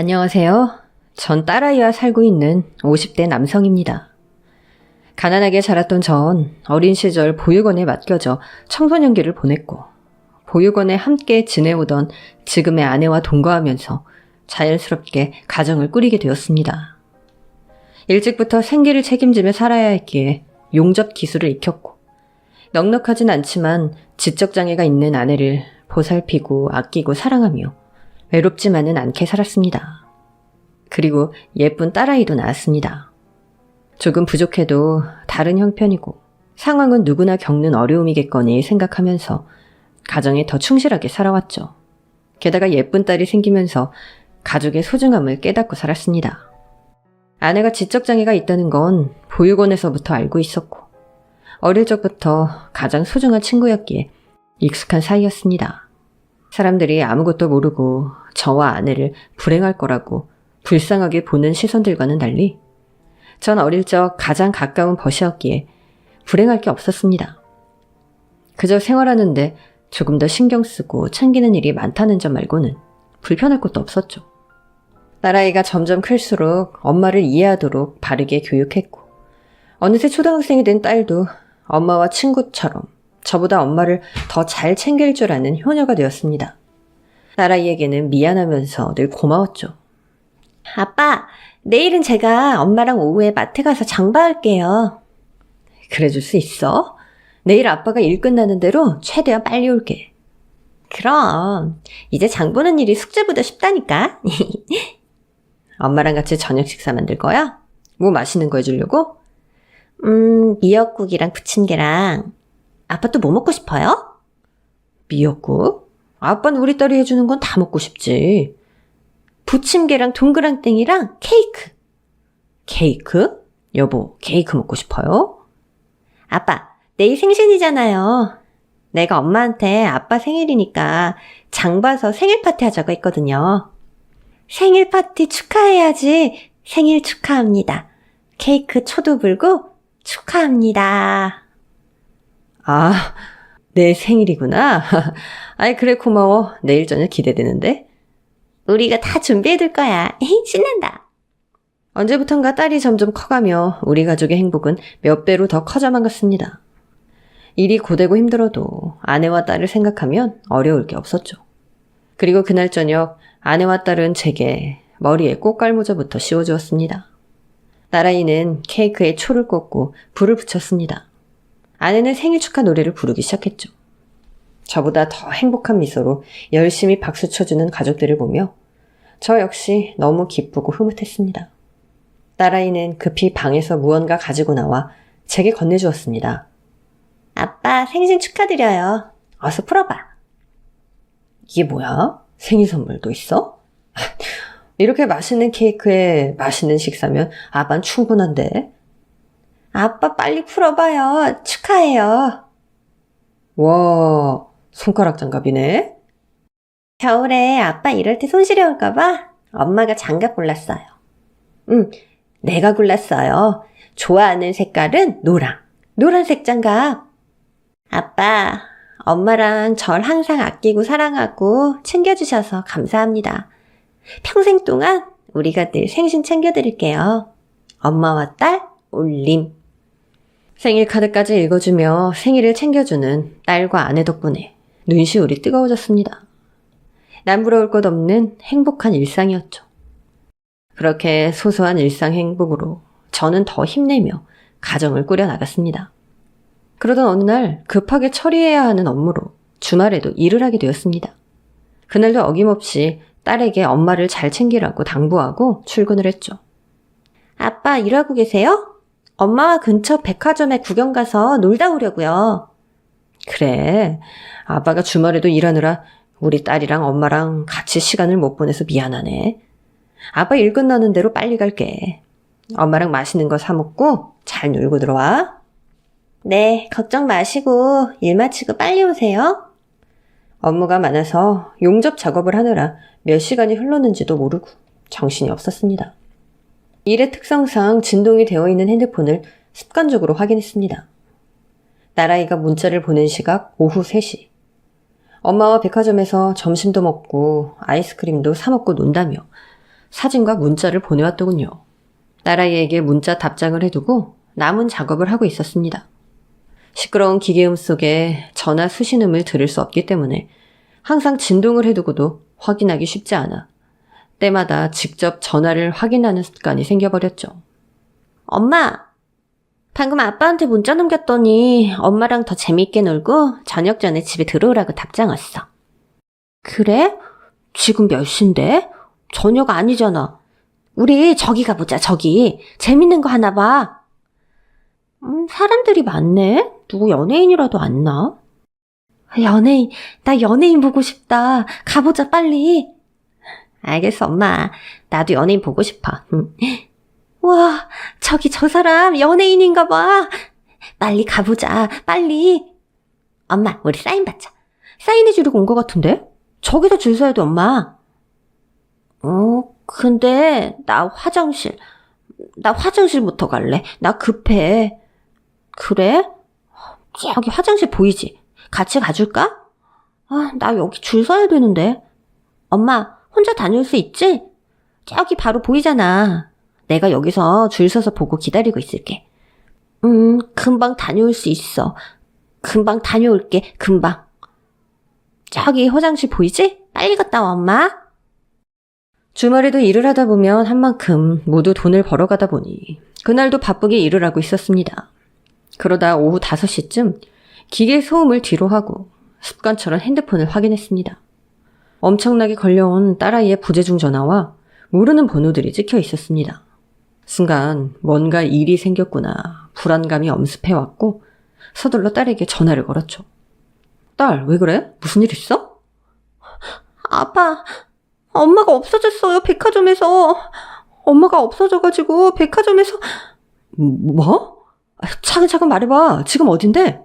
안녕하세요. 전 딸아이와 살고 있는 50대 남성입니다. 가난하게 자랐던 전 어린 시절 보육원에 맡겨져 청소년기를 보냈고 보육원에 함께 지내오던 지금의 아내와 동거하면서 자연스럽게 가정을 꾸리게 되었습니다. 일찍부터 생계를 책임지며 살아야 했기에 용접 기술을 익혔고 넉넉하진 않지만 지적장애가 있는 아내를 보살피고 아끼고 사랑하며 외롭지만은 않게 살았습니다. 그리고 예쁜 딸아이도 낳았습니다. 조금 부족해도 다른 형편이고 상황은 누구나 겪는 어려움이겠거니 생각하면서 가정에 더 충실하게 살아왔죠. 게다가 예쁜 딸이 생기면서 가족의 소중함을 깨닫고 살았습니다. 아내가 지적장애가 있다는 건 보육원에서부터 알고 있었고 어릴 적부터 가장 소중한 친구였기에 익숙한 사이였습니다. 사람들이 아무것도 모르고 저와 아내를 불행할 거라고 불쌍하게 보는 시선들과는 달리 전 어릴 적 가장 가까운 벗이었기에 불행할 게 없었습니다. 그저 생활하는데 조금 더 신경 쓰고 챙기는 일이 많다는 점 말고는 불편할 것도 없었죠. 딸아이가 점점 클수록 엄마를 이해하도록 바르게 교육했고 어느새 초등학생이 된 딸도 엄마와 친구처럼 저보다 엄마를 더 잘 챙길 줄 아는 효녀가 되었습니다. 딸아이에게는 미안하면서 늘 고마웠죠. 아빠, 내일은 제가 엄마랑 오후에 마트 가서 장봐올게요. 그래줄 수 있어? 내일 아빠가 일 끝나는 대로 최대한 빨리 올게. 그럼 이제 장 보는 일이 숙제보다 쉽다니까. 엄마랑 같이 저녁 식사 만들 거야? 뭐 맛있는 거 해주려고? 미역국이랑 부침개랑. 아빠 또 뭐 먹고 싶어요? 미역국? 아빠는 우리 딸이 해주는 건 다 먹고 싶지. 부침개랑 동그랑땡이랑 케이크. 케이크? 여보, 케이크 먹고 싶어요? 아빠, 내일 생신이잖아요. 내가 엄마한테 아빠 생일이니까 장 봐서 생일 파티 하자고 했거든요. 생일 파티 축하해야지. 생일 축하합니다. 케이크 초도 불고 축하합니다. 아, 내 생일이구나. 아이, 그래, 고마워. 내일 저녁 기대되는데. 우리가 다 준비해둘 거야. 신난다. 언제부턴가 딸이 점점 커가며 우리 가족의 행복은 몇 배로 더 커져만 갔습니다. 일이 고되고 힘들어도 아내와 딸을 생각하면 어려울 게 없었죠. 그리고 그날 저녁 아내와 딸은 제게 머리에 꽃갈모자부터 씌워주었습니다. 딸아이는 케이크에 초를 꽂고 불을 붙였습니다. 아내는 생일 축하 노래를 부르기 시작했죠. 저보다 더 행복한 미소로 열심히 박수 쳐주는 가족들을 보며 저 역시 너무 기쁘고 흐뭇했습니다. 딸아이는 급히 방에서 무언가 가지고 나와 제게 건네주었습니다. 아빠 생신 축하드려요. 어서 풀어봐. 이게 뭐야? 생일 선물도 있어? 이렇게 맛있는 케이크에 맛있는 식사면 아빠는 충분한데. 아빠 빨리 풀어봐요. 축하해요. 와, 손가락 장갑이네. 겨울에 아빠 이럴 때 손 시려울까봐 엄마가 장갑 골랐어요. 내가 골랐어요. 좋아하는 색깔은 노란색 장갑. 아빠, 엄마랑 절 항상 아끼고 사랑하고 챙겨주셔서 감사합니다. 평생 동안 우리가 늘 생신 챙겨드릴게요. 엄마와 딸, 올림. 생일 카드까지 읽어주며 생일을 챙겨주는 딸과 아내 덕분에 눈시울이 뜨거워졌습니다. 남부러울 것 없는 행복한 일상이었죠. 그렇게 소소한 일상 행복으로 저는 더 힘내며 가정을 꾸려나갔습니다. 그러던 어느 날 급하게 처리해야 하는 업무로 주말에도 일을 하게 되었습니다. 그날도 어김없이 딸에게 엄마를 잘 챙기라고 당부하고 출근을 했죠. 아빠 일하고 계세요? 엄마와 근처 백화점에 구경 가서 놀다 오려고요. 그래, 아빠가 주말에도 일하느라 우리 딸이랑 엄마랑 같이 시간을 못 보내서 미안하네. 아빠 일 끝나는 대로 빨리 갈게. 엄마랑 맛있는 거 사 먹고 잘 놀고 들어와. 네, 걱정 마시고 일 마치고 빨리 오세요. 업무가 많아서 용접 작업을 하느라 몇 시간이 흘렀는지도 모르고 정신이 없었습니다. 일의 특성상 진동이 되어 있는 핸드폰을 습관적으로 확인했습니다. 딸아이가 문자를 보낸 시각 오후 3시. 엄마와 백화점에서 점심도 먹고 아이스크림도 사 먹고 논다며 사진과 문자를 보내왔더군요. 딸아이에게 문자 답장을 해두고 남은 작업을 하고 있었습니다. 시끄러운 기계음 속에 전화 수신음을 들을 수 없기 때문에 항상 진동을 해두고도 확인하기 쉽지 않아 때마다 직접 전화를 확인하는 습관이 생겨버렸죠. 엄마, 방금 아빠한테 문자 남겼더니 엄마랑 더 재밌게 놀고 저녁 전에 집에 들어오라고 답장 왔어. 그래? 지금 몇 시인데? 저녁 아니잖아. 우리 저기 가보자, 저기. 재밌는 거 하나 봐. 사람들이 많네? 누구 연예인이라도 왔나? 연예인, 나 연예인 보고 싶다. 가보자, 빨리. 알겠어, 엄마. 나도 연예인 보고 싶어. 와, 저기 저 사람 연예인인가 봐. 빨리 가보자, 빨리. 엄마, 우리 사인 받자. 사인해주려고 온 것 같은데? 저기다 줄 서야 돼, 엄마. 근데 나 화장실부터 갈래. 나 급해. 그래? 저기 화장실 보이지? 같이 가줄까? 나 여기 줄 서야 되는데. 엄마, 혼자 다녀올 수 있지? 저기 바로 보이잖아. 내가 여기서 줄 서서 보고 기다리고 있을게. 금방 다녀올 수 있어. 금방 다녀올게, 금방. 저기 화장실 보이지? 빨리 갔다 와, 엄마. 주말에도 일을 하다 보면 한 만큼 모두 돈을 벌어가다 보니 그날도 바쁘게 일을 하고 있었습니다. 그러다 오후 5시쯤 기계 소음을 뒤로 하고 습관처럼 핸드폰을 확인했습니다. 엄청나게 걸려온 딸아이의 부재중 전화와 모르는 번호들이 찍혀 있었습니다. 순간 뭔가 일이 생겼구나 불안감이 엄습해왔고 서둘러 딸에게 전화를 걸었죠. 딸, 왜 그래? 무슨 일 있어? 아빠, 엄마가 없어졌어요, 백화점에서. 엄마가 없어져가지고 백화점에서. 뭐? 차근차근 말해봐. 지금 어딘데?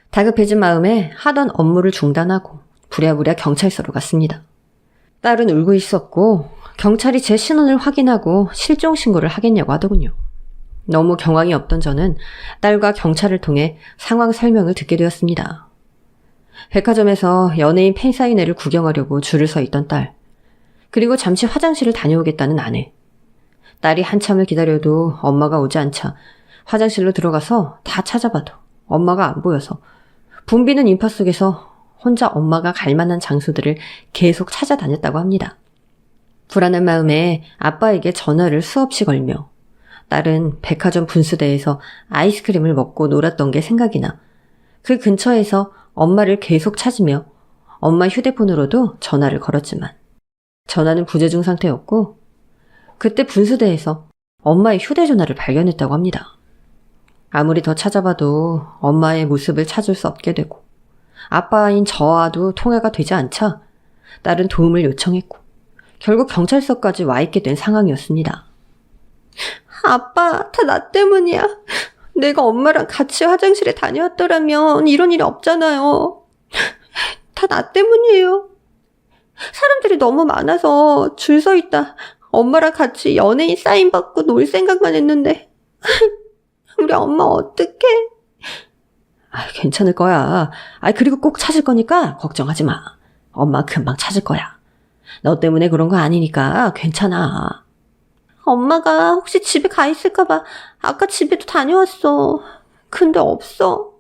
다급해진 마음에 하던 업무를 중단하고 부랴부랴 경찰서로 갔습니다. 딸은 울고 있었고 경찰이 제 신원을 확인하고 실종 신고를 하겠냐고 하더군요. 너무 경황이 없던 저는 딸과 경찰을 통해 상황 설명을 듣게 되었습니다. 백화점에서 연예인 팬사인회를 구경하려고 줄을 서 있던 딸, 그리고 잠시 화장실을 다녀오겠다는 아내. 딸이 한참을 기다려도 엄마가 오지 않자 화장실로 들어가서 다 찾아봐도 엄마가 안 보여서 붐비는 인파 속에서 혼자 엄마가 갈 만한 장소들을 계속 찾아다녔다고 합니다. 불안한 마음에 아빠에게 전화를 수없이 걸며 딸은 백화점 분수대에서 아이스크림을 먹고 놀았던 게 생각이 나 그 근처에서 엄마를 계속 찾으며 엄마 휴대폰으로도 전화를 걸었지만 전화는 부재중 상태였고 그때 분수대에서 엄마의 휴대전화를 발견했다고 합니다. 아무리 더 찾아봐도 엄마의 모습을 찾을 수 없게 되고 아빠인 저와도 통화가 되지 않자 딸은 도움을 요청했고 결국 경찰서까지 와 있게 된 상황이었습니다. 아빠, 다 나 때문이야. 내가 엄마랑 같이 화장실에 다녀왔더라면 이런 일이 없잖아요. 다 나 때문이에요. 사람들이 너무 많아서 줄 서 있다 엄마랑 같이 연예인 사인 받고 놀 생각만 했는데 우리 엄마 어떡해? 괜찮을 거야. 그리고 꼭 찾을 거니까 걱정하지 마. 엄마 금방 찾을 거야. 너 때문에 그런 거 아니니까 괜찮아. 엄마가 혹시 집에 가 있을까봐 아까 집에도 다녀왔어. 근데 없어.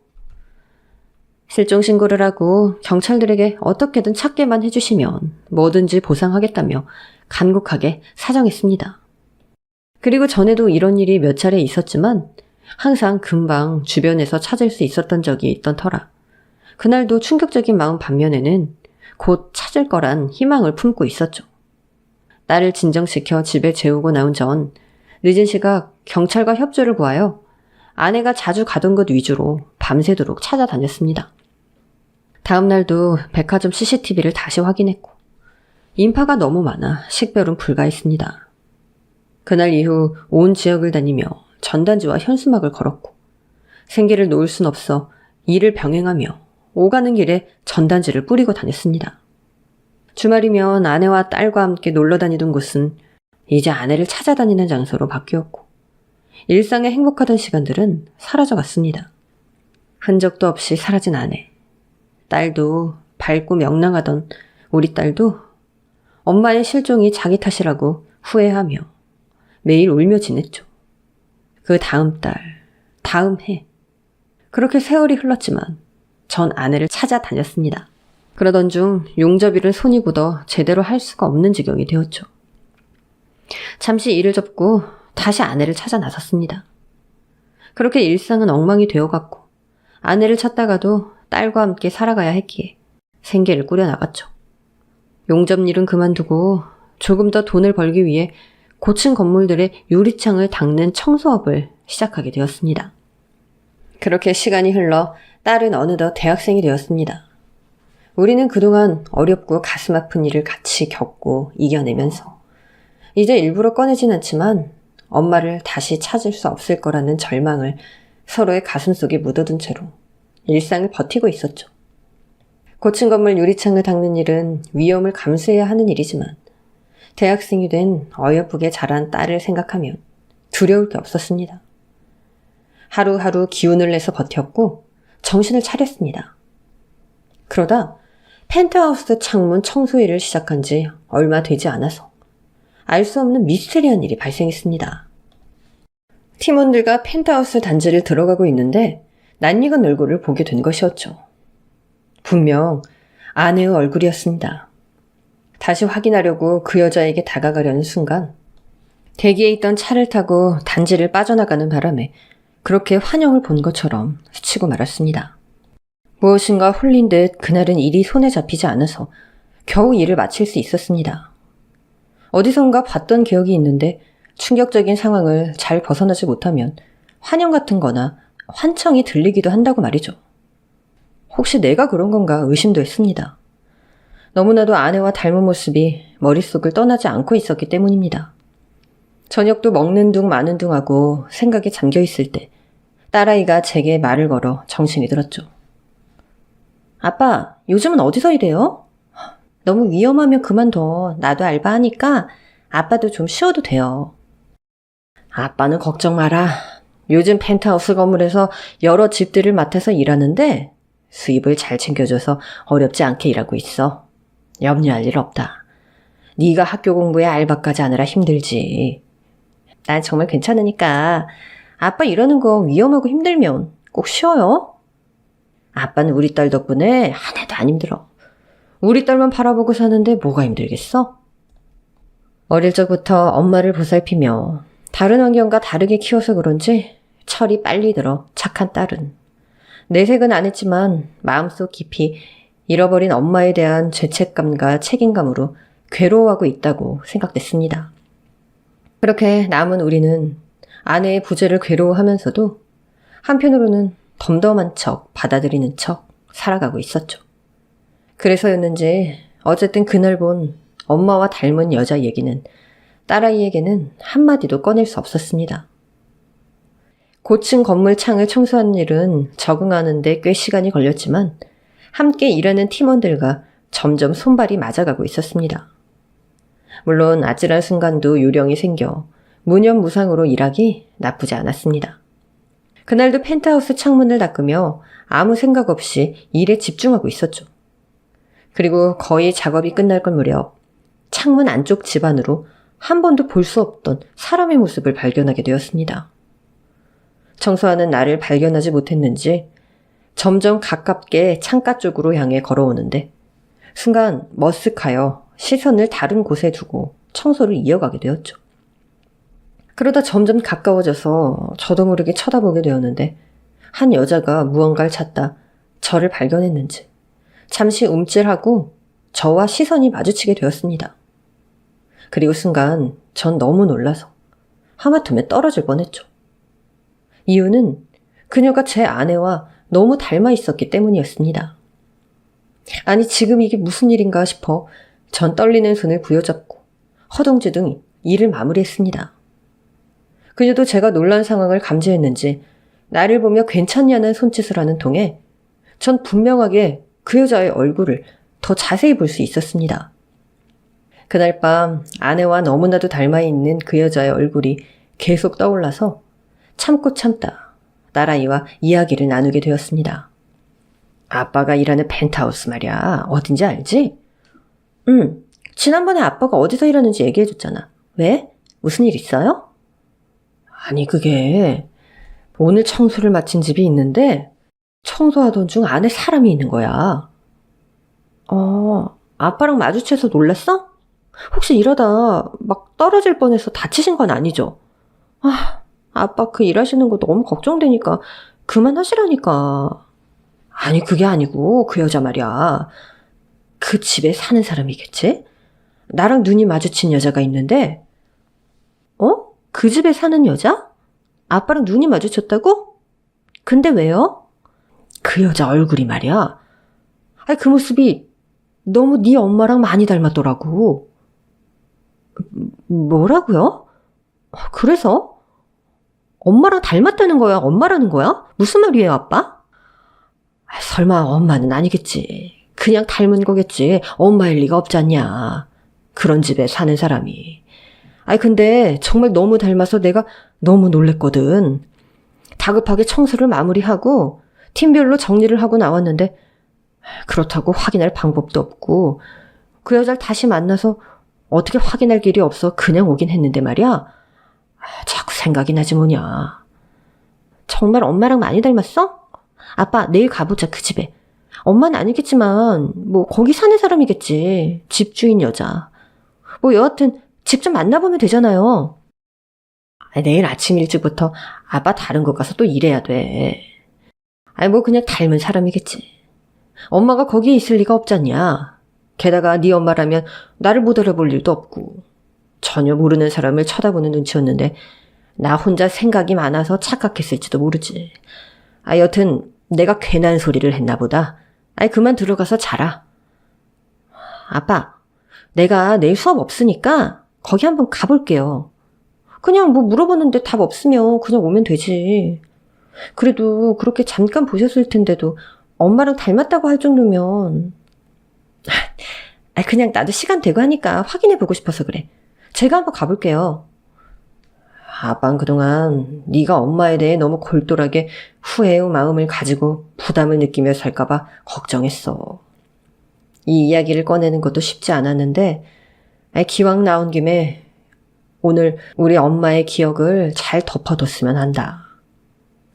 실종 신고를 하고 경찰들에게 어떻게든 찾게만 해주시면 뭐든지 보상하겠다며 간곡하게 사정했습니다. 그리고 전에도 이런 일이 몇 차례 있었지만 항상 금방 주변에서 찾을 수 있었던 적이 있던 터라 그날도 충격적인 마음 반면에는 곧 찾을 거란 희망을 품고 있었죠. 딸을 진정시켜 집에 재우고 나온 전 늦은 시각 경찰과 협조를 구하여 아내가 자주 가던 곳 위주로 밤새도록 찾아다녔습니다. 다음 날도 백화점 CCTV를 다시 확인했고 인파가 너무 많아 식별은 불가했습니다. 그날 이후 온 지역을 다니며 전단지와 현수막을 걸었고 생계를 놓을 순 없어 일을 병행하며 오가는 길에 전단지를 뿌리고 다녔습니다. 주말이면 아내와 딸과 함께 놀러 다니던 곳은 이제 아내를 찾아다니는 장소로 바뀌었고 일상에 행복하던 시간들은 사라져갔습니다. 흔적도 없이 사라진 아내, 딸도 밝고 명랑하던 우리 딸도 엄마의 실종이 자기 탓이라고 후회하며 매일 울며 지냈죠. 그 다음 달, 다음 해. 그렇게 세월이 흘렀지만 전 아내를 찾아다녔습니다. 그러던 중 용접일은 손이 굳어 제대로 할 수가 없는 지경이 되었죠. 잠시 일을 접고 다시 아내를 찾아 나섰습니다. 그렇게 일상은 엉망이 되어갔고 아내를 찾다가도 딸과 함께 살아가야 했기에 생계를 꾸려나갔죠. 용접일은 그만두고 조금 더 돈을 벌기 위해 고층 건물들의 유리창을 닦는 청소업을 시작하게 되었습니다. 그렇게 시간이 흘러 딸은 어느덧 대학생이 되었습니다. 우리는 그동안 어렵고 가슴 아픈 일을 같이 겪고 이겨내면서 이제 일부러 꺼내진 않지만 엄마를 다시 찾을 수 없을 거라는 절망을 서로의 가슴속에 묻어둔 채로 일상을 버티고 있었죠. 고층 건물 유리창을 닦는 일은 위험을 감수해야 하는 일이지만 대학생이 된 어여쁘게 자란 딸을 생각하면 두려울 게 없었습니다. 하루하루 기운을 내서 버텼고 정신을 차렸습니다. 그러다 펜트하우스 창문 청소 일을 시작한 지 얼마 되지 않아서 알 수 없는 미스테리한 일이 발생했습니다. 팀원들과 펜트하우스 단지를 들어가고 있는데 낯익은 얼굴을 보게 된 것이었죠. 분명 아내의 얼굴이었습니다. 다시 확인하려고 그 여자에게 다가가려는 순간 대기에 있던 차를 타고 단지를 빠져나가는 바람에 그렇게 환영을 본 것처럼 스치고 말았습니다. 무엇인가 홀린 듯 그날은 일이 손에 잡히지 않아서 겨우 일을 마칠 수 있었습니다. 어디선가 봤던 기억이 있는데 충격적인 상황을 잘 벗어나지 못하면 환영 같은 거나 환청이 들리기도 한다고 말이죠. 혹시 내가 그런 건가 의심도 했습니다. 너무나도 아내와 닮은 모습이 머릿속을 떠나지 않고 있었기 때문입니다. 저녁도 먹는 둥 마는 둥 하고 생각에 잠겨 있을 때 딸아이가 제게 말을 걸어 정신이 들었죠. 아빠, 요즘은 어디서 일해요? 너무 위험하면 그만둬. 나도 알바하니까 아빠도 좀 쉬어도 돼요. 아빠는 걱정 마라. 요즘 펜트하우스 건물에서 여러 집들을 맡아서 일하는데 수입을 잘 챙겨줘서 어렵지 않게 일하고 있어. 염려할 일 없다. 네가 학교 공부에 알바까지 하느라 힘들지. 난 정말 괜찮으니까 아빠 이러는 거 위험하고 힘들면 꼭 쉬어요. 아빠는 우리 딸 덕분에 하나도 안 힘들어. 우리 딸만 바라보고 사는데 뭐가 힘들겠어? 어릴 적부터 엄마를 보살피며 다른 환경과 다르게 키워서 그런지 철이 빨리 들어 착한 딸은 내색은 안 했지만 마음속 깊이 잃어버린 엄마에 대한 죄책감과 책임감으로 괴로워하고 있다고 생각됐습니다. 그렇게 남은 우리는 아내의 부재를 괴로워하면서도 한편으로는 덤덤한 척 받아들이는 척 살아가고 있었죠. 그래서였는지 어쨌든 그날 본 엄마와 닮은 여자 얘기는 딸아이에게는 한마디도 꺼낼 수 없었습니다. 고층 건물 창을 청소하는 일은 적응하는데 꽤 시간이 걸렸지만 함께 일하는 팀원들과 점점 손발이 맞아가고 있었습니다. 물론 아찔한 순간도 요령이 생겨 무념무상으로 일하기 나쁘지 않았습니다. 그날도 펜트하우스 창문을 닦으며 아무 생각 없이 일에 집중하고 있었죠. 그리고 거의 작업이 끝날 걸 무렵 창문 안쪽 집안으로 한 번도 볼 수 없던 사람의 모습을 발견하게 되었습니다. 청소하는 나를 발견하지 못했는지 점점 가깝게 창가 쪽으로 향해 걸어오는데 순간 머쓱하여 시선을 다른 곳에 두고 청소를 이어가게 되었죠. 그러다 점점 가까워져서 저도 모르게 쳐다보게 되었는데 한 여자가 무언가를 찾다 저를 발견했는지 잠시 움찔하고 저와 시선이 마주치게 되었습니다. 그리고 순간 전 너무 놀라서 하마터면 떨어질 뻔했죠. 이유는 그녀가 제 아내와 너무 닮아 있었기 때문이었습니다. 아니 지금 이게 무슨 일인가 싶어 전 떨리는 손을 부여잡고 허둥지둥 일을 마무리했습니다. 그녀도 제가 놀란 상황을 감지했는지 나를 보며 괜찮냐는 손짓을 하는 통에 전 분명하게 그 여자의 얼굴을 더 자세히 볼 수 있었습니다. 그날 밤 아내와 너무나도 닮아있는 그 여자의 얼굴이 계속 떠올라서 참고 참다 딸아이와 이야기를 나누게 되었습니다. 아빠가 일하는 펜트하우스 말이야. 어딘지 알지? 응, 지난번에 아빠가 어디서 일하는지 얘기해줬잖아. 왜? 무슨 일 있어요? 아니, 그게 오늘 청소를 마친 집이 있는데 청소하던 중 안에 사람이 있는 거야. 아빠랑 마주쳐서 놀랐어? 혹시 이러다 막 떨어질 뻔해서 다치신 건 아니죠? 아빠 그 일하시는 거 너무 걱정되니까 그만하시라니까. 아니, 그게 아니고 그 여자 말이야. 그 집에 사는 사람이겠지? 나랑 눈이 마주친 여자가 있는데, 그 집에 사는 여자? 아빠랑 눈이 마주쳤다고? 근데 왜요? 그 여자 얼굴이 말이야. 그 모습이 너무 네 엄마랑 많이 닮았더라고. 뭐라고요? 그래서? 엄마랑 닮았다는 거야? 엄마라는 거야? 무슨 말이에요, 아빠? 설마 엄마는 아니겠지. 그냥 닮은 거겠지. 엄마일 리가 없지 않냐. 그런 집에 사는 사람이. 근데 정말 너무 닮아서 내가 너무 놀랬거든. 다급하게 청소를 마무리하고 팀별로 정리를 하고 나왔는데 그렇다고 확인할 방법도 없고 그 여자를 다시 만나서 어떻게 확인할 길이 없어 그냥 오긴 했는데 말이야. 자꾸 생각이 나지 뭐냐. 정말 엄마랑 많이 닮았어? 아빠 내일 가보자 그 집에. 엄마는 아니겠지만 뭐 거기 사는 사람이겠지. 집주인 여자. 뭐 여하튼 직접 만나보면 되잖아요. 내일 아침 일찍부터 아빠 다른 곳 가서 또 일해야 돼. 뭐 그냥 닮은 사람이겠지. 엄마가 거기에 있을 리가 없잖냐. 게다가 네 엄마라면 나를 못 알아볼 일도 없고 전혀 모르는 사람을 쳐다보는 눈치였는데 나 혼자 생각이 많아서 착각했을지도 모르지. 여튼 내가 괜한 소리를 했나 보다. 그만 들어가서 자라. 아빠, 내가 내일 수업 없으니까 거기 한번 가볼게요. 그냥 뭐 물어보는데 답 없으면 그냥 오면 되지. 그래도 그렇게 잠깐 보셨을 텐데도 엄마랑 닮았다고 할 정도면 그냥 나도 시간 되고 하니까 확인해보고 싶어서 그래. 제가 한번 가볼게요. 아빠는 그동안 네가 엄마에 대해 너무 골똘하게 후회의 마음을 가지고 부담을 느끼며 살까봐 걱정했어. 이 이야기를 꺼내는 것도 쉽지 않았는데 기왕 나온 김에 오늘 우리 엄마의 기억을 잘 덮어뒀으면 한다.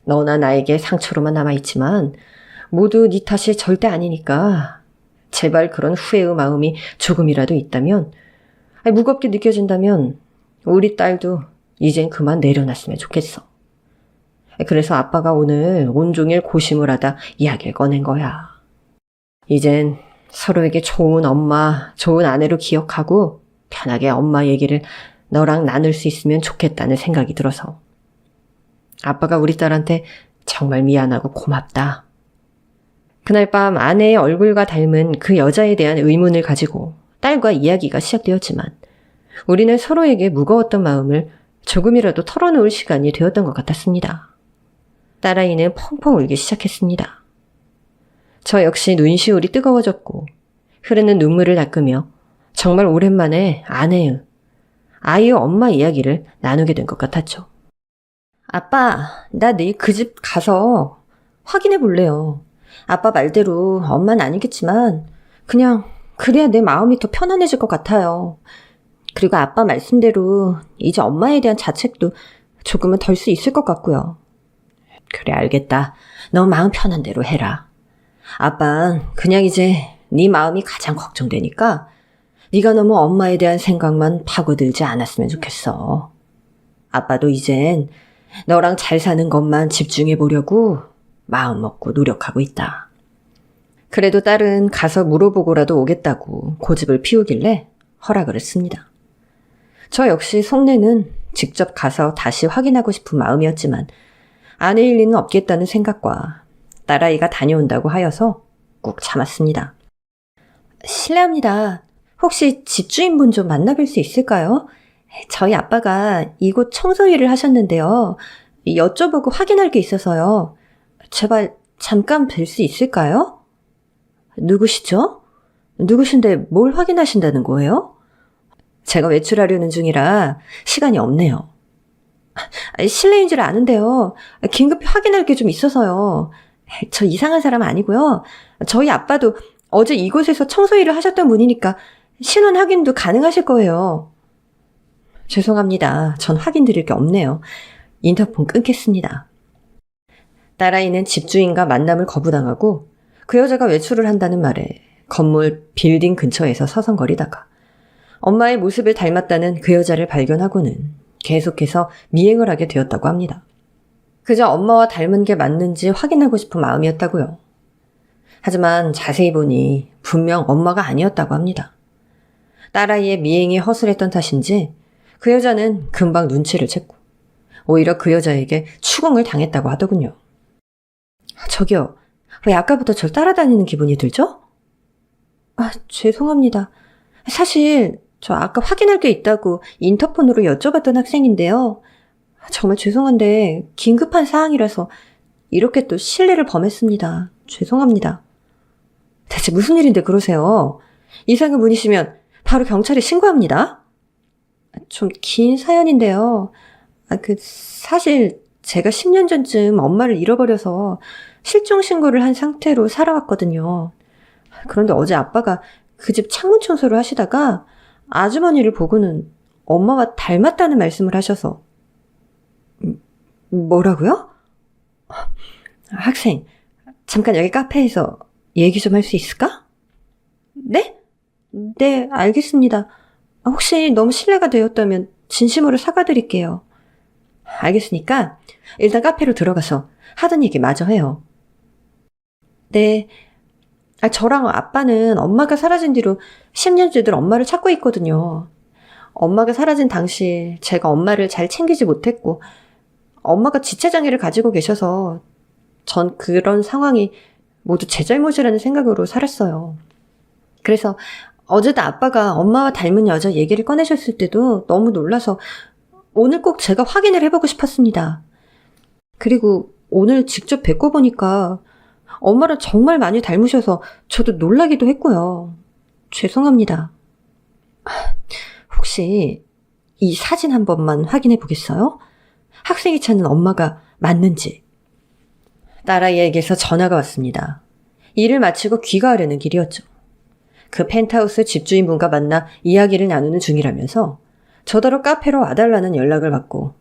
너나 나에게 상처로만 남아있지만 모두 네 탓이 절대 아니니까 제발 그런 후회의 마음이 조금이라도 있다면 무겁게 느껴진다면 우리 딸도 이젠 그만 내려놨으면 좋겠어. 그래서 아빠가 오늘 온종일 고심을 하다 이야기를 꺼낸 거야. 이젠 서로에게 좋은 엄마, 좋은 아내로 기억하고 편하게 엄마 얘기를 너랑 나눌 수 있으면 좋겠다는 생각이 들어서. 아빠가 우리 딸한테 정말 미안하고 고맙다. 그날 밤 아내의 얼굴과 닮은 그 여자에 대한 의문을 가지고 딸과 이야기가 시작되었지만 우리는 서로에게 무거웠던 마음을 조금이라도 털어놓을 시간이 되었던 것 같았습니다. 딸아이는 펑펑 울기 시작했습니다. 저 역시 눈시울이 뜨거워졌고 흐르는 눈물을 닦으며 정말 오랜만에 아이의 엄마 이야기를 나누게 된 것 같았죠. 아빠, 나 내일 그 집 가서 확인해 볼래요. 아빠 말대로 엄마는 아니겠지만 그냥 그래야 내 마음이 더 편안해질 것 같아요. 그리고 아빠 말씀대로 이제 엄마에 대한 자책도 조금은 덜 수 있을 것 같고요. 그래, 알겠다. 너 마음 편한 대로 해라. 아빠는 그냥 이제 네 마음이 가장 걱정되니까 네가 너무 엄마에 대한 생각만 파고들지 않았으면 좋겠어. 아빠도 이젠 너랑 잘 사는 것만 집중해 보려고 마음 먹고 노력하고 있다. 그래도 딸은 가서 물어보고라도 오겠다고 고집을 피우길래 허락을 했습니다. 저 역시 속내는 직접 가서 다시 확인하고 싶은 마음이었지만 아내일 리는 없겠다는 생각과 딸아이가 다녀온다고 하여서 꾹 참았습니다. 실례합니다. 혹시 집주인분 좀 만나뵐 수 있을까요? 저희 아빠가 이곳 청소 일을 하셨는데요. 여쭤보고 확인할 게 있어서요. 제발 잠깐 뵐 수 있을까요? 누구시죠? 누구신데 뭘 확인하신다는 거예요? 제가 외출하려는 중이라 시간이 없네요. 실례인 줄 아는데요. 긴급히 확인할 게 좀 있어서요. 저 이상한 사람 아니고요. 저희 아빠도 어제 이곳에서 청소 일을 하셨던 분이니까 신원 확인도 가능하실 거예요. 죄송합니다. 전 확인 드릴 게 없네요. 인터폰 끊겠습니다. 딸아이는 집주인과 만남을 거부당하고 그 여자가 외출을 한다는 말에 건물 빌딩 근처에서 서성거리다가 엄마의 모습을 닮았다는 그 여자를 발견하고는 계속해서 미행을 하게 되었다고 합니다. 그저 엄마와 닮은 게 맞는지 확인하고 싶은 마음이었다고요. 하지만 자세히 보니 분명 엄마가 아니었다고 합니다. 딸아이의 미행이 허술했던 탓인지 그 여자는 금방 눈치를 챘고 오히려 그 여자에게 추궁을 당했다고 하더군요. 저기요, 왜 아까부터 절 따라다니는 기분이 들죠? 죄송합니다. 사실 저 아까 확인할 게 있다고 인터폰으로 여쭤봤던 학생인데요. 정말 죄송한데 긴급한 사항이라서 이렇게 또 실례를 범했습니다. 죄송합니다. 대체 무슨 일인데 그러세요? 이상한 분이시면 바로 경찰에 신고합니다. 좀 긴 사연인데요. 사실 제가 10년 전쯤 엄마를 잃어버려서 실종 신고를 한 상태로 살아왔거든요. 그런데 어제 아빠가 그 집 창문 청소를 하시다가 아주머니를 보고는 엄마와 닮았다는 말씀을 하셔서. 뭐라고요? 학생, 잠깐 여기 카페에서 얘기 좀 할 수 있을까? 네? 네, 알겠습니다. 혹시 너무 실례가 되었다면 진심으로 사과드릴게요. 알겠으니까 일단 카페로 들어가서 하던 얘기 마저 해요. 네. 저랑 아빠는 엄마가 사라진 뒤로 10년째들 엄마를 찾고 있거든요. 엄마가 사라진 당시 제가 엄마를 잘 챙기지 못했고 엄마가 지체장애를 가지고 계셔서 전 그런 상황이 모두 제 잘못이라는 생각으로 살았어요. 그래서 어제도 아빠가 엄마와 닮은 여자 얘기를 꺼내셨을 때도 너무 놀라서 오늘 꼭 제가 확인을 해보고 싶었습니다. 그리고 오늘 직접 뵙고 보니까 엄마를 정말 많이 닮으셔서 저도 놀라기도 했고요. 죄송합니다. 혹시 이 사진 한 번만 확인해 보겠어요? 학생이 찾는 엄마가 맞는지. 딸아이에게서 전화가 왔습니다. 일을 마치고 귀가하려는 길이었죠. 그 펜트하우스 집주인분과 만나 이야기를 나누는 중이라면서 저더러 카페로 와달라는 연락을 받고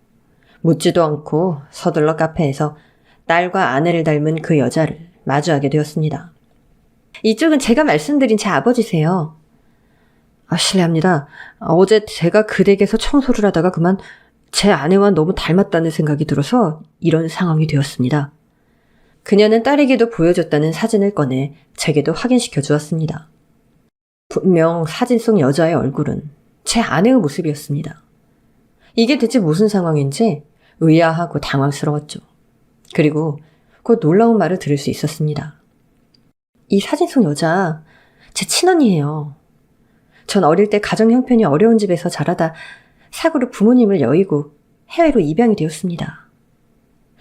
묻지도 않고 서둘러 카페에서 딸과 아내를 닮은 그 여자를 마주하게 되었습니다. 이쪽은 제가 말씀드린 제 아버지세요. 실례합니다. 어제 제가 그 댁에서 청소를 하다가 그만 제 아내와 너무 닮았다는 생각이 들어서 이런 상황이 되었습니다. 그녀는 딸에게도 보여줬다는 사진을 꺼내 제게도 확인시켜 주었습니다. 분명 사진 속 여자의 얼굴은 제 아내의 모습이었습니다. 이게 대체 무슨 상황인지 의아하고 당황스러웠죠. 그리고 곧 놀라운 말을 들을 수 있었습니다. 이 사진 속 여자 제 친언니예요. 전 어릴 때 가정 형편이 어려운 집에서 자라다 사고로 부모님을 여의고 해외로 입양이 되었습니다.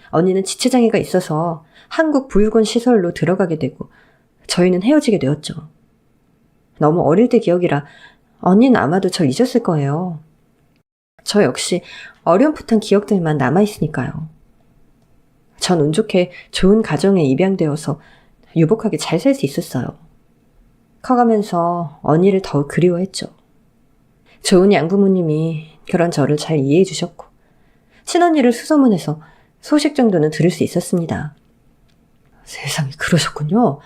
언니는 지체장애가 있어서 한국 보육원 시설로 들어가게 되고 저희는 헤어지게 되었죠. 너무 어릴 때 기억이라 언니는 아마도 저 잊었을 거예요. 저 역시 어렴풋한 기억들만 남아있으니까요. 전 운 좋게 좋은 가정에 입양되어서 유복하게 잘 살 수 있었어요. 커가면서 언니를 더욱 그리워했죠. 좋은 양부모님이 그런 저를 잘 이해해 주셨고 친언니를 수소문해서 소식 정도는 들을 수 있었습니다. 세상에 그러셨군요.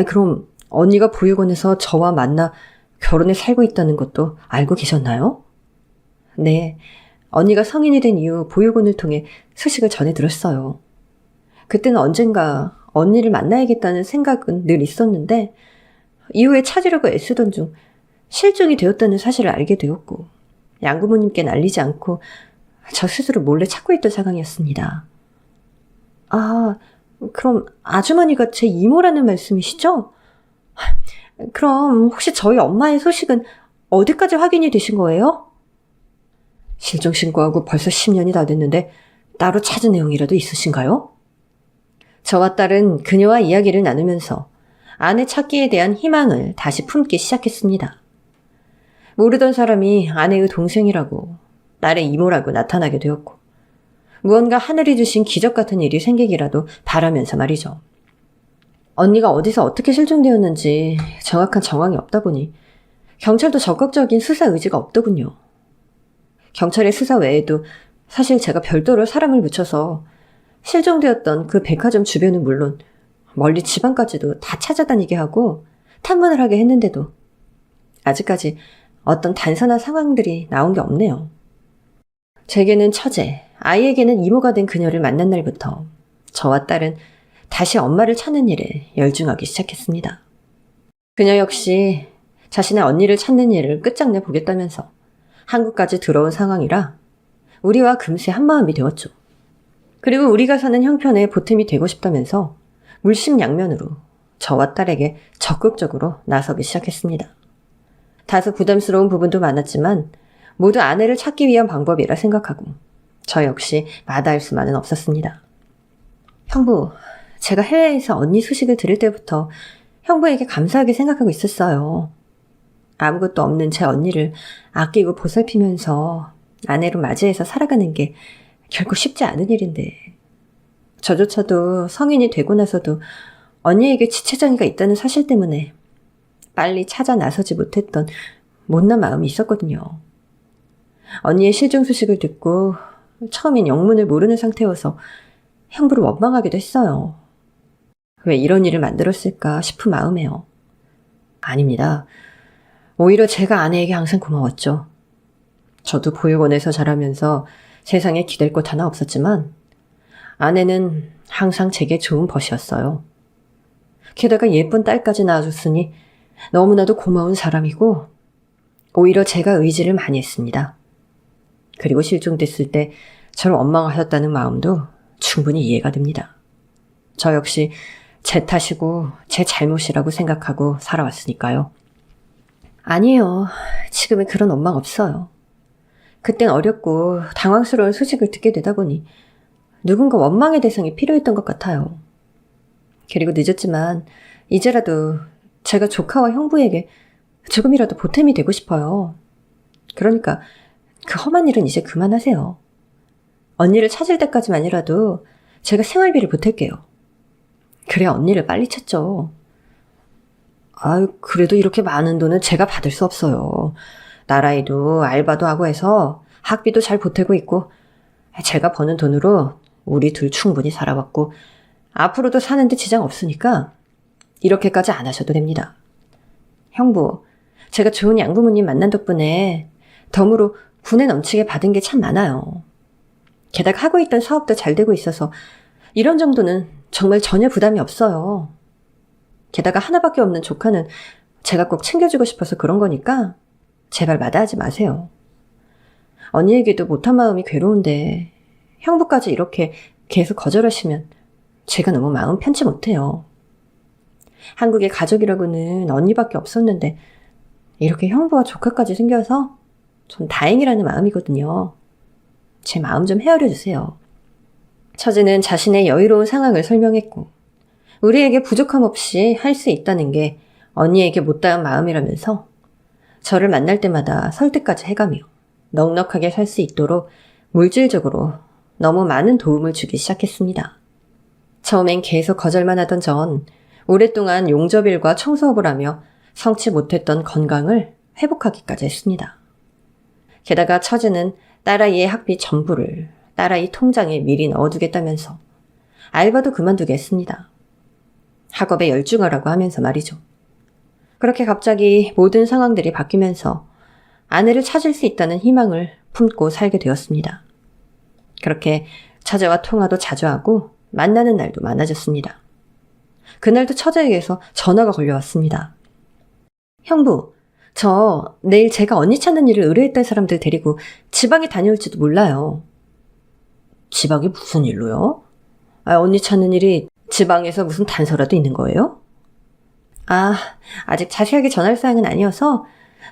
그럼 언니가 보육원에서 저와 만나 결혼해 살고 있다는 것도 알고 계셨나요? 네, 언니가 성인이 된 이후 보육원을 통해 소식을 전해 들었어요. 그때는 언젠가 언니를 만나야겠다는 생각은 늘 있었는데 이후에 찾으려고 애쓰던 중 실종이 되었다는 사실을 알게 되었고 양부모님께는 알리지 않고 저 스스로 몰래 찾고 있던 상황이었습니다. 그럼 아주머니가 제 이모라는 말씀이시죠? 그럼 혹시 저희 엄마의 소식은 어디까지 확인이 되신 거예요? 실종 신고하고 벌써 10년이 다 됐는데 따로 찾은 내용이라도 있으신가요? 저와 딸은 그녀와 이야기를 나누면서 아내 찾기에 대한 희망을 다시 품기 시작했습니다. 모르던 사람이 아내의 동생이라고 딸의 이모라고 나타나게 되었고 무언가 하늘이 주신 기적 같은 일이 생기기라도 바라면서 말이죠. 언니가 어디서 어떻게 실종되었는지 정확한 정황이 없다 보니 경찰도 적극적인 수사 의지가 없더군요. 경찰의 수사 외에도 사실 제가 별도로 사람을 붙여서 실종되었던 그 백화점 주변은 물론 멀리 지방까지도 다 찾아다니게 하고 탐문을 하게 했는데도 아직까지 어떤 단서나 상황들이 나온 게 없네요. 제게는 처제, 아이에게는 이모가 된 그녀를 만난 날부터 저와 딸은 다시 엄마를 찾는 일에 열중하기 시작했습니다. 그녀 역시 자신의 언니를 찾는 일을 끝장내 보겠다면서 한국까지 들어온 상황이라 우리와 금세 한마음이 되었죠. 그리고 우리가 사는 형편에 보탬이 되고 싶다면서 물심양면으로 저와 딸에게 적극적으로 나서기 시작했습니다. 다소 부담스러운 부분도 많았지만 모두 아내를 찾기 위한 방법이라 생각하고 저 역시 마다할 수만은 없었습니다. 형부, 제가 해외에서 언니 소식을 들을 때부터 형부에게 감사하게 생각하고 있었어요. 아무것도 없는 제 언니를 아끼고 보살피면서 아내로 맞이해서 살아가는 게 결코 쉽지 않은 일인데 저조차도 성인이 되고 나서도 언니에게 지체장애가 있다는 사실 때문에 빨리 찾아 나서지 못했던 못난 마음이 있었거든요. 언니의 실종 소식을 듣고 처음엔 영문을 모르는 상태여서 형부를 원망하기도 했어요. 왜 이런 일을 만들었을까 싶은 마음에요. 아닙니다. 오히려 제가 아내에게 항상 고마웠죠. 저도 보육원에서 자라면서 세상에 기댈 곳 하나 없었지만 아내는 항상 제게 좋은 벗이었어요. 게다가 예쁜 딸까지 낳아줬으니 너무나도 고마운 사람이고 오히려 제가 의지를 많이 했습니다. 그리고 실종됐을 때 저를 원망하셨다는 마음도 충분히 이해가 됩니다. 저 역시 제 탓이고 제 잘못이라고 생각하고 살아왔으니까요. 아니에요. 지금은 그런 원망 없어요. 그땐 어렵고 당황스러운 소식을 듣게 되다 보니 누군가 원망의 대상이 필요했던 것 같아요. 그리고 늦었지만 이제라도 제가 조카와 형부에게 조금이라도 보탬이 되고 싶어요. 그러니까 그 험한 일은 이제 그만하세요. 언니를 찾을 때까지만이라도 제가 생활비를 보탤게요. 그래야 언니를 빨리 찾죠. 아유, 그래도 이렇게 많은 돈은 제가 받을 수 없어요. 나라에도 알바도 하고 해서 학비도 잘 보태고 있고 제가 버는 돈으로 우리 둘 충분히 살아왔고 앞으로도 사는데 지장 없으니까 이렇게까지 안 하셔도 됩니다. 형부, 제가 좋은 양부모님 만난 덕분에 덤으로 분에 넘치게 받은 게 참 많아요. 게다가 하고 있던 사업도 잘 되고 있어서 이런 정도는 정말 전혀 부담이 없어요. 게다가 하나밖에 없는 조카는 제가 꼭 챙겨주고 싶어서 그런 거니까 제발 마다하지 마세요. 언니에게도 못한 마음이 괴로운데 형부까지 이렇게 계속 거절하시면 제가 너무 마음 편치 못해요. 한국에 가족이라고는 언니밖에 없었는데 이렇게 형부와 조카까지 생겨서 전 다행이라는 마음이거든요. 제 마음 좀 헤아려 주세요. 처제는 자신의 여유로운 상황을 설명했고 우리에게 부족함 없이 할 수 있다는 게 언니에게 못다한 마음이라면서 저를 만날 때마다 설득까지 해가며 넉넉하게 살 수 있도록 물질적으로 너무 많은 도움을 주기 시작했습니다. 처음엔 계속 거절만 하던 전 오랫동안 용접일과 청소업을 하며 성치 못했던 건강을 회복하기까지 했습니다. 게다가 처제는 딸아이의 학비 전부를 딸아이 통장에 미리 넣어두겠다면서 알바도 그만두게 했습니다. 학업에 열중하라고 하면서 말이죠. 그렇게 갑자기 모든 상황들이 바뀌면서 아내를 찾을 수 있다는 희망을 품고 살게 되었습니다. 그렇게 처제와 통화도 자주 하고 만나는 날도 많아졌습니다. 그날도 처제에게서 전화가 걸려왔습니다. 형부, 저 내일 제가 언니 찾는 일을 의뢰했던 사람들 데리고 지방에 다녀올지도 몰라요. 지방에 무슨 일로요? 언니 찾는 일이 지방에서 무슨 단서라도 있는 거예요? 아직 자세하게 전할 사항은 아니어서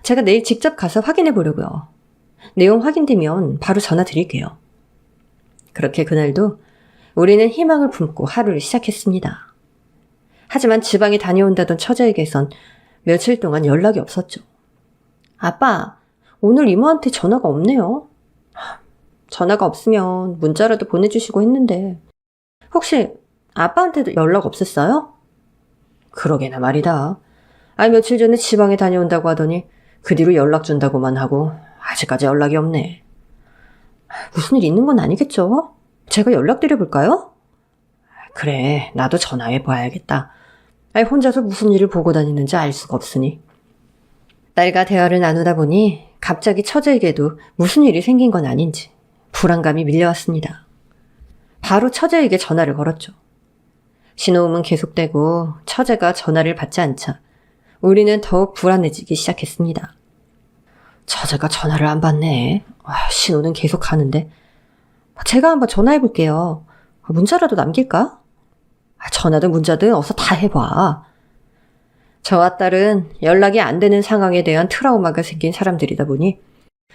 제가 내일 직접 가서 확인해 보려고요. 내용 확인되면 바로 전화 드릴게요. 그렇게 그날도 우리는 희망을 품고 하루를 시작했습니다. 하지만 지방에 다녀온다던 처제에게선 며칠 동안 연락이 없었죠. 아빠, 오늘 이모한테 전화가 없네요. 전화가 없으면 문자라도 보내주시고 했는데 혹시 아빠한테도 연락 없었어요? 그러게나 말이다. 며칠 전에 지방에 다녀온다고 하더니 그 뒤로 연락 준다고만 하고 아직까지 연락이 없네. 무슨 일 있는 건 아니겠죠? 제가 연락드려볼까요? 그래, 나도 전화해봐야겠다. 혼자서 무슨 일을 보고 다니는지 알 수가 없으니. 딸과 대화를 나누다 보니 갑자기 처제에게도 무슨 일이 생긴 건 아닌지 불안감이 밀려왔습니다. 바로 처제에게 전화를 걸었죠. 신호음은 계속되고 처제가 전화를 받지 않자 우리는 더욱 불안해지기 시작했습니다. 처제가 전화를 안 받네. 신호는 계속 가는데. 제가 한번 전화해볼게요. 문자라도 남길까? 전화든 문자든 어서 다 해봐. 저와 딸은 연락이 안 되는 상황에 대한 트라우마가 생긴 사람들이다 보니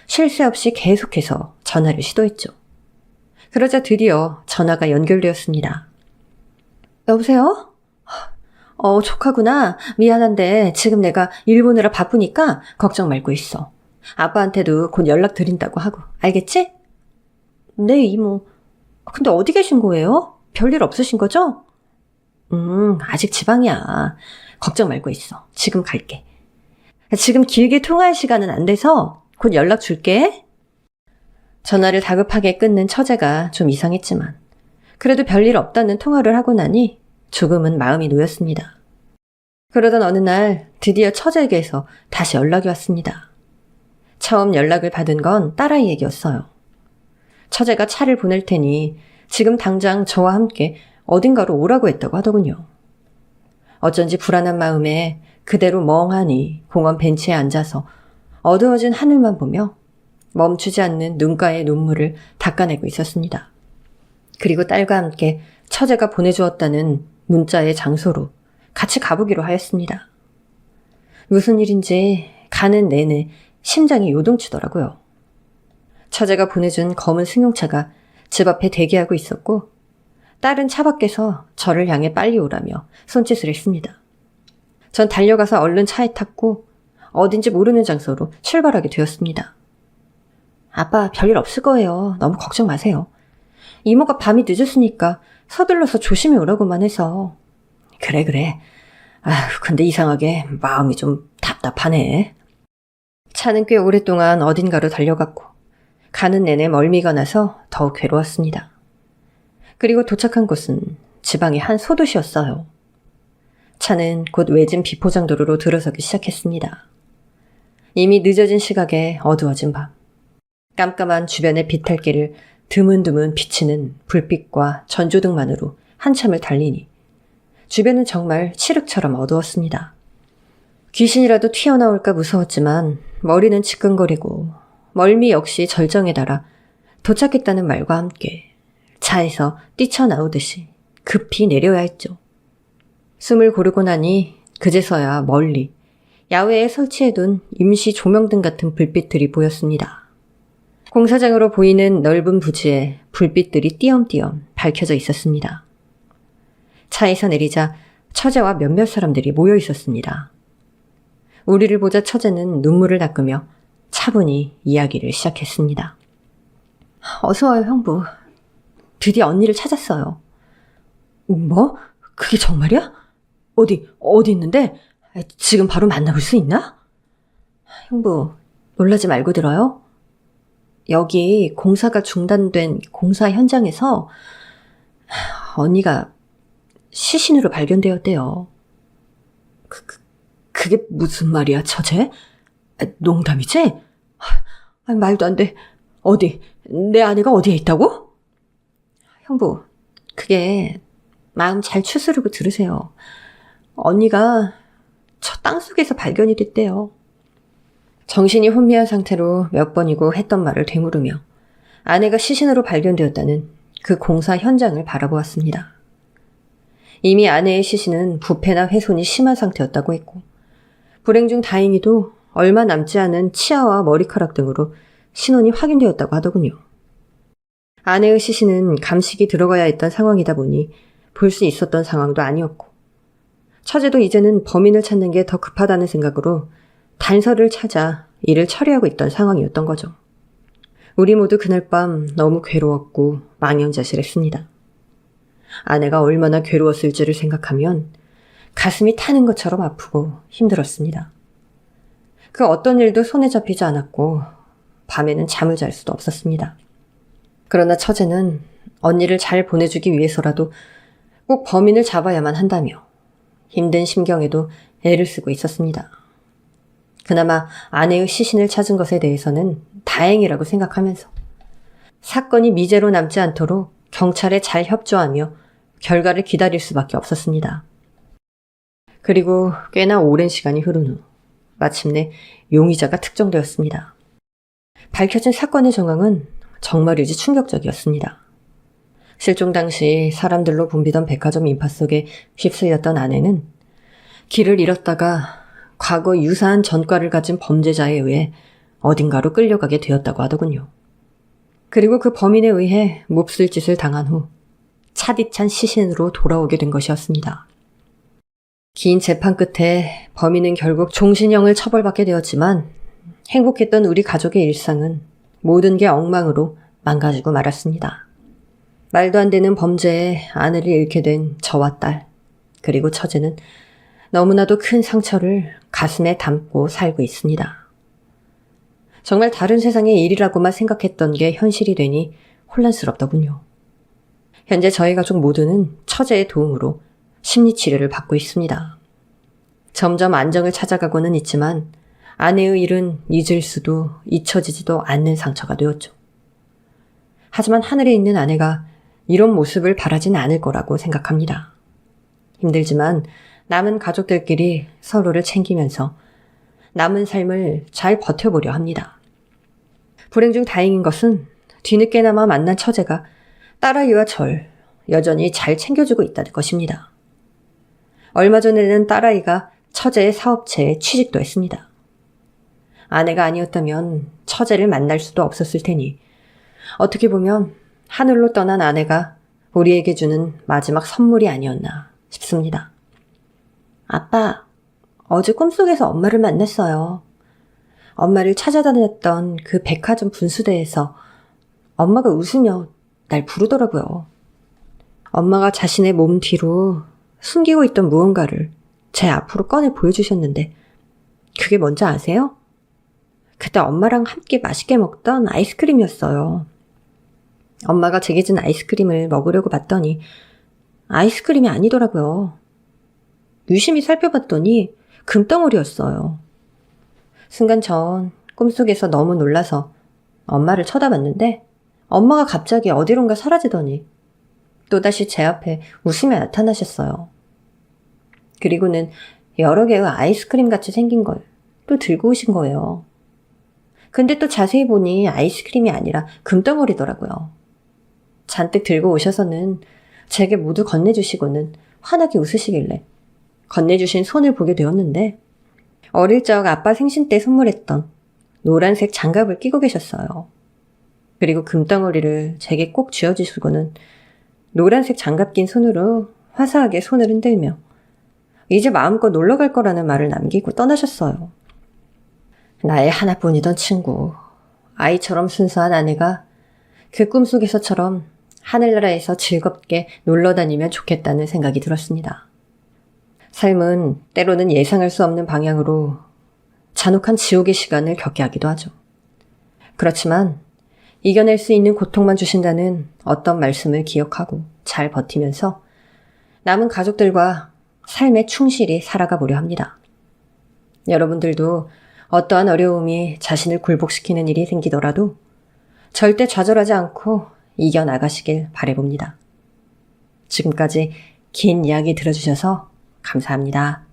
쉴 새 없이 계속해서 전화를 시도했죠. 그러자 드디어 전화가 연결되었습니다. 여보세요? 조카구나. 미안한데 지금 내가 일 보느라 바쁘니까 걱정 말고 있어. 아빠한테도 곧 연락 드린다고 하고. 알겠지? 네, 이모. 근데 어디 계신 거예요? 별일 없으신 거죠? 아직 지방이야. 걱정 말고 있어. 지금 갈게. 지금 길게 통화할 시간은 안 돼서 곧 연락 줄게. 전화를 다급하게 끊는 처제가 좀 이상했지만 그래도 별일 없다는 통화를 하고 나니 조금은 마음이 놓였습니다. 그러던 어느 날 드디어 처제에게서 다시 연락이 왔습니다. 처음 연락을 받은 건 딸아이에게였어요. 처제가 차를 보낼 테니 지금 당장 저와 함께 어딘가로 오라고 했다고 하더군요. 어쩐지 불안한 마음에 그대로 멍하니 공원 벤치에 앉아서 어두워진 하늘만 보며 멈추지 않는 눈가의 눈물을 닦아내고 있었습니다. 그리고 딸과 함께 처제가 보내주었다는 문자의 장소로 같이 가보기로 하였습니다. 무슨 일인지 가는 내내 심장이 요동치더라고요. 처제가 보내준 검은 승용차가 집 앞에 대기하고 있었고 딸은 차 밖에서 저를 향해 빨리 오라며 손짓을 했습니다. 전 달려가서 얼른 차에 탔고 어딘지 모르는 장소로 출발하게 되었습니다. 아빠, 별일 없을 거예요. 너무 걱정 마세요. 이모가 밤이 늦었으니까 서둘러서 조심히 오라고만 해서. 그래. 근데 이상하게 마음이 좀 답답하네. 차는 꽤 오랫동안 어딘가로 달려갔고 가는 내내 멀미가 나서 더욱 괴로웠습니다. 그리고 도착한 곳은 지방의 한 소도시였어요. 차는 곧 외진 비포장도로로 들어서기 시작했습니다. 이미 늦어진 시각에 어두워진 밤. 깜깜한 주변의 비탈길을 드문드문 비치는 불빛과 전조등만으로 한참을 달리니 주변은 정말 칠흑처럼 어두웠습니다. 귀신이라도 튀어나올까 무서웠지만 머리는 지끈거리고 멀미 역시 절정에 달아 도착했다는 말과 함께 차에서 뛰쳐나오듯이 급히 내려야 했죠. 숨을 고르고 나니 그제서야 멀리 야외에 설치해둔 임시 조명등 같은 불빛들이 보였습니다. 공사장으로 보이는 넓은 부지에 불빛들이 띄엄띄엄 밝혀져 있었습니다. 차에서 내리자 처제와 몇몇 사람들이 모여 있었습니다. 우리를 보자 처제는 눈물을 닦으며 차분히 이야기를 시작했습니다. 어서 와요, 형부. 드디어 언니를 찾았어요. 뭐? 그게 정말이야? 어디 있는데? 지금 바로 만나볼 수 있나? 형부, 놀라지 말고 들어요. 여기 공사가 중단된 공사 현장에서 언니가 시신으로 발견되었대요. 그게 무슨 말이야, 처제? 농담이지? 말도 안 돼. 어디? 내 아내가 어디에 있다고? 형부, 그게 마음 잘 추스르고 들으세요. 언니가 저 땅속에서 발견이 됐대요. 정신이 혼미한 상태로 몇 번이고 했던 말을 되물으며 아내가 시신으로 발견되었다는 그 공사 현장을 바라보았습니다. 이미 아내의 시신은 부패나 훼손이 심한 상태였다고 했고 불행 중 다행히도 얼마 남지 않은 치아와 머리카락 등으로 신원이 확인되었다고 하더군요. 아내의 시신은 감식이 들어가야 했던 상황이다 보니 볼 수 있었던 상황도 아니었고 처제도 이제는 범인을 찾는 게 더 급하다는 생각으로 단서를 찾아 일을 처리하고 있던 상황이었던 거죠. 우리 모두 그날 밤 너무 괴로웠고 망연자실했습니다. 아내가 얼마나 괴로웠을지를 생각하면 가슴이 타는 것처럼 아프고 힘들었습니다. 그 어떤 일도 손에 잡히지 않았고 밤에는 잠을 잘 수도 없었습니다. 그러나 처제는 언니를 잘 보내주기 위해서라도 꼭 범인을 잡아야만 한다며 힘든 심경에도 애를 쓰고 있었습니다. 그나마 아내의 시신을 찾은 것에 대해서는 다행이라고 생각하면서 사건이 미제로 남지 않도록 경찰에 잘 협조하며 결과를 기다릴 수밖에 없었습니다. 그리고 꽤나 오랜 시간이 흐른 후 마침내 용의자가 특정되었습니다. 밝혀진 사건의 정황은 정말이지 충격적이었습니다. 실종 당시 사람들로 붐비던 백화점 인파 속에 휩쓸렸던 아내는 길을 잃었다가 과거 유사한 전과를 가진 범죄자에 의해 어딘가로 끌려가게 되었다고 하더군요. 그리고 그 범인에 의해 몹쓸 짓을 당한 후 차디찬 시신으로 돌아오게 된 것이었습니다. 긴 재판 끝에 범인은 결국 종신형을 처벌받게 되었지만 행복했던 우리 가족의 일상은 모든 게 엉망으로 망가지고 말았습니다. 말도 안 되는 범죄에 아내를 잃게 된 저와 딸, 그리고 처제는 너무나도 큰 상처를 가슴에 담고 살고 있습니다. 정말 다른 세상의 일이라고만 생각했던 게 현실이 되니 혼란스럽더군요. 현재 저희 가족 모두는 처제의 도움으로 심리치료를 받고 있습니다. 점점 안정을 찾아가고는 있지만 아내의 일은 잊을 수도 잊혀지지도 않는 상처가 되었죠. 하지만 하늘에 있는 아내가 이런 모습을 바라진 않을 거라고 생각합니다. 힘들지만 남은 가족들끼리 서로를 챙기면서 남은 삶을 잘 버텨보려 합니다. 불행 중 다행인 것은 뒤늦게나마 만난 처제가 딸아이와 절 여전히 잘 챙겨주고 있다는 것입니다. 얼마 전에는 딸아이가 처제의 사업체에 취직도 했습니다. 아내가 아니었다면 처제를 만날 수도 없었을 테니 어떻게 보면 하늘로 떠난 아내가 우리에게 주는 마지막 선물이 아니었나 싶습니다. 아빠, 어제 꿈속에서 엄마를 만났어요. 엄마를 찾아다녔던 그 백화점 분수대에서 엄마가 웃으며 날 부르더라고요. 엄마가 자신의 몸 뒤로 숨기고 있던 무언가를 제 앞으로 꺼내 보여주셨는데 그게 뭔지 아세요? 그때 엄마랑 함께 맛있게 먹던 아이스크림이었어요. 엄마가 제게 준 아이스크림을 먹으려고 봤더니 아이스크림이 아니더라고요. 유심히 살펴봤더니 금덩어리였어요. 순간 전 꿈속에서 너무 놀라서 엄마를 쳐다봤는데 엄마가 갑자기 어디론가 사라지더니 또다시 제 앞에 웃으며 나타나셨어요. 그리고는 여러 개의 아이스크림 같이 생긴 걸 또 들고 오신 거예요. 근데 또 자세히 보니 아이스크림이 아니라 금덩어리더라고요. 잔뜩 들고 오셔서는 제게 모두 건네주시고는 환하게 웃으시길래 건네주신 손을 보게 되었는데 어릴 적 아빠 생신 때 선물했던 노란색 장갑을 끼고 계셨어요. 그리고 금덩어리를 제게 꼭 쥐어주시고는 노란색 장갑 낀 손으로 화사하게 손을 흔들며 이제 마음껏 놀러 갈 거라는 말을 남기고 떠나셨어요. 나의 하나뿐이던 친구, 아이처럼 순수한 아내가 그 꿈속에서처럼 하늘나라에서 즐겁게 놀러 다니면 좋겠다는 생각이 들었습니다. 삶은 때로는 예상할 수 없는 방향으로 잔혹한 지옥의 시간을 겪게 하기도 하죠. 그렇지만 이겨낼 수 있는 고통만 주신다는 어떤 말씀을 기억하고 잘 버티면서 남은 가족들과 삶에 충실히 살아가 보려 합니다. 여러분들도 어떠한 어려움이 자신을 굴복시키는 일이 생기더라도 절대 좌절하지 않고 이겨나가시길 바라봅니다. 지금까지 긴 이야기 들어주셔서 감사합니다.